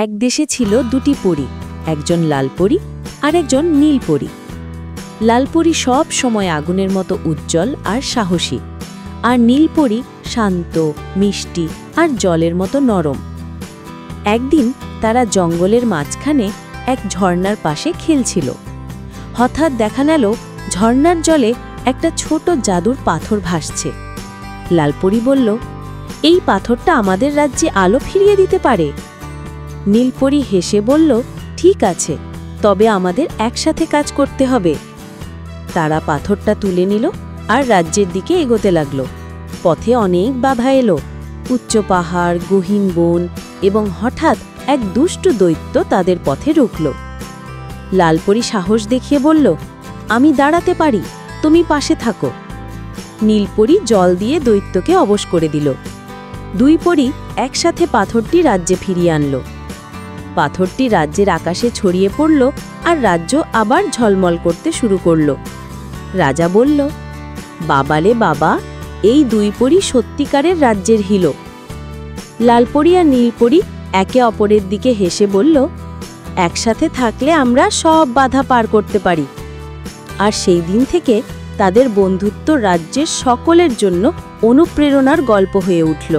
এক দেশে ছিল দুটি পরী, একজন লাল পরী আর একজন নীল পরী। লাল পরী সব সময় আগুনের মতো উজ্জ্বল আর সাহসী, আর নীল পরী শান্ত, মিষ্টি আর জলের মতো নরম। একদিন তারা জঙ্গলের মাঝখানে এক ঝর্ণার পাশে খেলছিল। হঠাৎ দেখা গেল ঝর্ণার জলে একটা ছোট জাদুর পাথর ভাসছে। লালপরী বলল, এই পাথরটা আমাদের রাজ্যে আলো ফিরিয়ে দিতে পারে। নীলপরী হেসে বলল, ঠিক আছে, তবে আমাদের একসাথে কাজ করতে হবে। তারা পাথরটা তুলে নিল আর রাজ্যের দিকে এগোতে লাগল। পথে অনেক বাধা এলো, উচ্চ পাহাড়, গহীন বন এবং হঠাৎ এক দুষ্টু দৈত্য তাদের পথে রুখল। লালপরী সাহস দেখিয়ে বলল, আমি দাঁড়াতে পারি, তুমি পাশে থাকো। নীলপরী জল দিয়ে দৈত্যকে অবশ করে দিল। দুই পরী একসাথে পাথরটি রাজ্যে ফিরিয়ে আনল। পাথরটি রাজ্যের আকাশে ছড়িয়ে পড়ল আর রাজ্য আবার ঝলমল করতে শুরু করল। রাজা বলল, বাবারে বাবা, এই দুই পরী সত্যিকারের রাজ্যের হিরো। লালপরী আর নীলপরী একে অপরের দিকে হেসে বলল, একসাথে থাকলে আমরা সব বাধা পার করতে পারি। আর সেই দিন থেকে তাদের বন্ধুত্ব রাজ্যের সকলের জন্য অনুপ্রেরণার গল্প হয়ে উঠল।